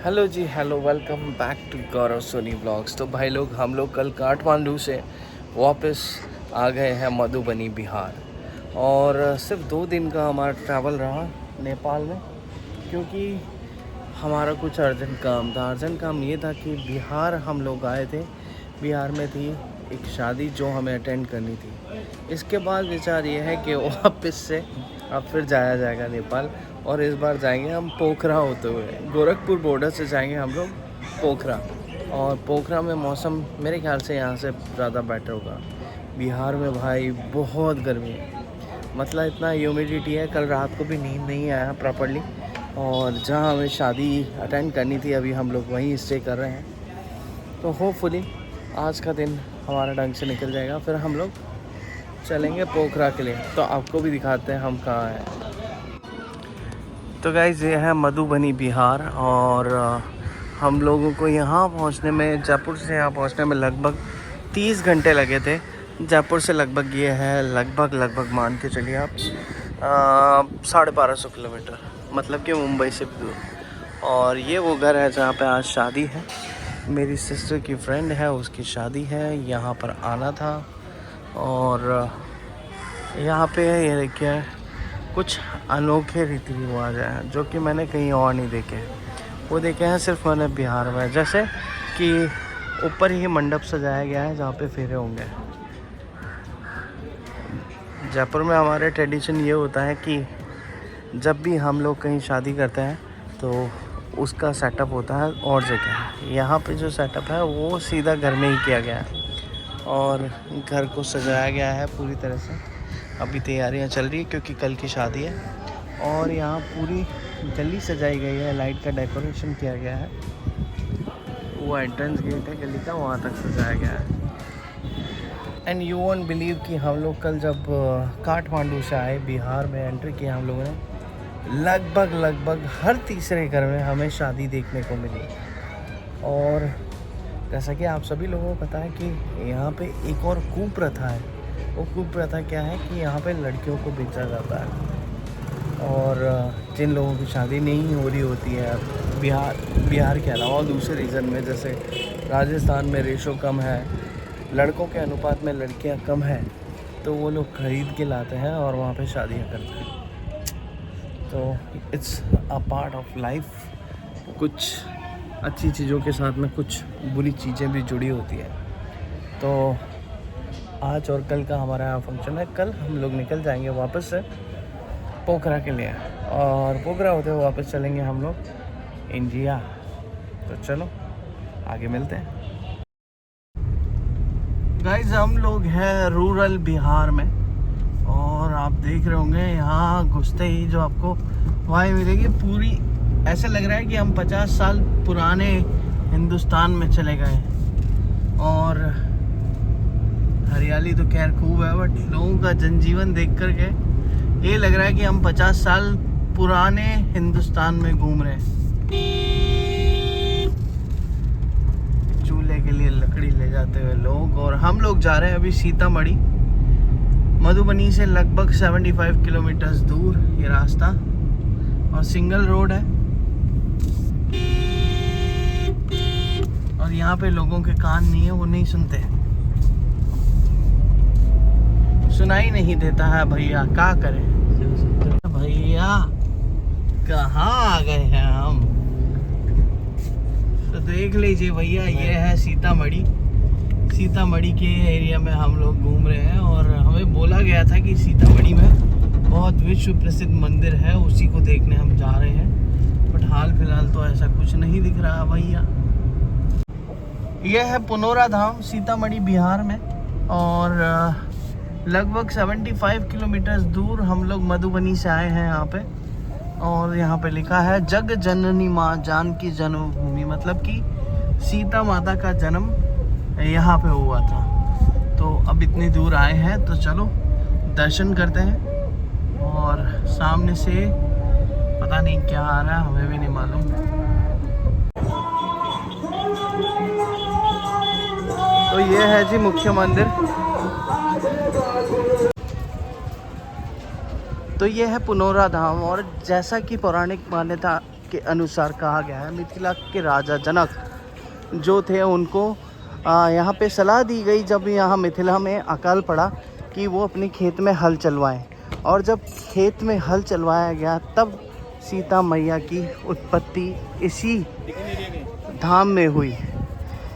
Hello ji, hello, welcome back to Gaurav Soni blogs. तो भाई लोग, हम लोग कल काठमांडू से वापस आ गए हैं मधुबनी बिहार। और सिर्फ 2 दिन का हमारा ट्रैवल रहा नेपाल में, क्योंकि हमारा कुछ अर्जेंट काम था। अर्जेंट काम ये था कि बिहार हम लोग आए थे, बिहार में थी एक शादी जो हमें अटेंड करनी थी। इसके बाद विचार ये है कि वापस से अब फिर जाया जाएगा नेपाल, और इस बार जाएंगे हम पोखरा होते हुए। गोरखपुर बॉर्डर से जाएंगे हम लोग पोखरा, और पोखरा में मौसम मेरे ख्याल से यहाँ से ज़्यादा बेटर होगा। बिहार में भाई बहुत गर्मी है, मतलब इतना ह्यूमिडिटी है। कल रात को भी नींद नहीं आया प्रॉपर्ली, और जहाँ हमें शादी अटेंड करनी थी अभी हम लोग वहीं स्टे कर रहे हैं। तो होपफुली आज का दिन हमारा ढंग से निकल जाएगा, फिर हम लोग चलेंगे पोखरा के लिए। तो आपको भी दिखाते हैं हम कहाँ हैं। तो गाइस, ये है मधुबनी बिहार, और हम लोगों को यहाँ पहुँचने में, जयपुर से यहाँ पहुँचने में लगभग 30 घंटे लगे थे। जयपुर से लगभग ये है, लगभग मान के चलिए आप 1250 किलोमीटर, मतलब कि मुंबई से भी दूर। और ये वो घर है जहाँ पे आज शादी है। मेरी सिस्टर की फ्रेंड है, उसकी शादी है, यहाँ पर आना था। और यहाँ पे ये देखिए कुछ अनोखे रीति रिवाज हैं जो कि मैंने कहीं और नहीं देखे। वो देखे हैं सिर्फ मैंने बिहार में, जैसे कि ऊपर ही मंडप सजाया गया है जहाँ पे फेरे होंगे। जयपुर में हमारे ट्रेडिशन ये होता है कि जब भी हम लोग कहीं शादी करते हैं तो उसका सेटअप होता है और जगह। यहाँ पे जो सेटअप है वो सीधा घर में ही किया गया है, और घर को सजाया गया है पूरी तरह से। अभी तैयारियां चल रही है क्योंकि कल की शादी है, और यहाँ पूरी गली सजाई गई है, लाइट का डेकोरेशन किया गया है। वो एंट्रेंस गेट है गली का, वहाँ तक सजाया गया है। एंड यू वोंट बिलीव कि हम लोग कल जब काठमांडू से आए, बिहार में एंट्री किया हम लोगों ने, लगभग हर तीसरे घर में हमें शादी देखने को मिली। और जैसा कि आप सभी लोगों को पता है कि यहाँ पे एक और कुप्रथा है। वो कुप्रथा क्या है कि यहाँ पे लड़कियों को बेचा जाता है, और जिन लोगों की शादी नहीं हो रही होती है बिहार के अलावा दूसरे रीजन में, जैसे राजस्थान में रेशो कम है, लड़कों के अनुपात में लड़कियाँ कम हैं, तो वो लोग खरीद के लाते हैं और वहाँ पे शादियाँ करते हैं। तो it's a part of life. कुछ अच्छी चीज़ों के साथ में कुछ बुरी चीज़ें भी जुड़ी होती हैं। तो आज और कल का हमारा यहाँ फंक्शन है। कल हम लोग निकल जाएंगे वापस से पोखरा के लिए, और पोखरा होते हुए वापस चलेंगे हम लोग इंडिया। तो चलो आगे मिलते हैं। गाइस, हम लोग हैं रूरल बिहार में, और आप देख रहे होंगे यहाँ घुसते ही जो आपको वाई मिलेगी, पूरी ऐसा लग रहा है कि हम 50 साल पुराने हिंदुस्तान में चले गए। और हरियाली तो खैर खूब है, बट लोगों का जनजीवन देख कर के ये लग रहा है कि हम 50 साल पुराने हिंदुस्तान में घूम रहे हैं। चूल्हे के लिए लकड़ी ले जाते हुए लोग, और हम लोग जा रहे हैं अभी सीतामढ़ी। मधुबनी से लगभग 75 किलोमीटर दूर ये रास्ता, और सिंगल रोड है। और यहाँ पे लोगों के कान नहीं है, वो नहीं सुनते, सुनाई नहीं देता है। भैया क्या करें, भैया कहाँ आ गए हैं हम। तो देख लीजिए भैया, ये है सीतामढ़ी। सीतामढ़ी के एरिया में हम लोग घूम रहे हैं, और हमें बोला गया था कि सीतामढ़ी में बहुत विश्व प्रसिद्ध मंदिर है, उसी को देखने हम जा रहे हैं। बट हाल फिलहाल तो ऐसा कुछ नहीं दिख रहा भैया। यह है पुनौरा धाम, सीतामढ़ी बिहार में, और लगभग 75 किलोमीटर दूर हम लोग मधुबनी से आए हैं यहाँ पे। और यहाँ पे लिखा है जग जननी माँ जानकी जन्मभूमि, मतलब कि सीता माता का जन्म यहाँ पे हुआ था। तो अब इतनी दूर आए हैं तो चलो दर्शन करते हैं। और सामने से पता नहीं क्या आ रहा है, हमें भी नहीं मालूम। तो ये है जी मुख्य मंदिर। तो ये है पुनौरा धाम, और जैसा कि पौराणिक मान्यता के अनुसार कहा गया है, मिथिला के राजा जनक जो थे उनको यहाँ पे सलाह दी गई जब यहाँ मिथिला में अकाल पड़ा कि वो अपने खेत में हल चलवाएं। और जब खेत में हल चलवाया गया तब सीता मैया की उत्पत्ति इसी धाम में हुई,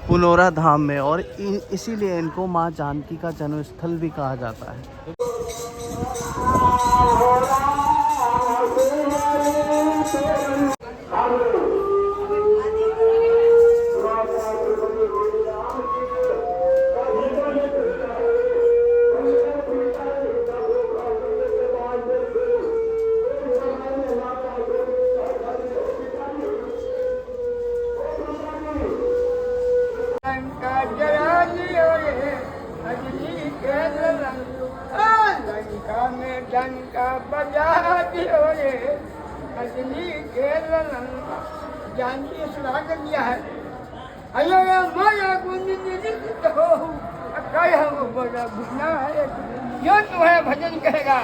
पुनौरा धाम में, और इसीलिए इनको माँ जानकी का जन्म स्थल भी कहा जाता है। डंका बजा दियो रे असली खेल लंका। जानकी सुना कर दिया है, अयो माया गुंजित हो कह बड़ा गुना है, जो तुम्हें भजन कहेगा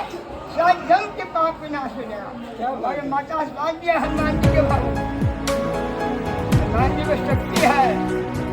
शायद जम के पाप विनाश हो जाएगा। हमारे माता स्वाद दिया हनुमान जी के पास, हनुमान जी में शक्ति है।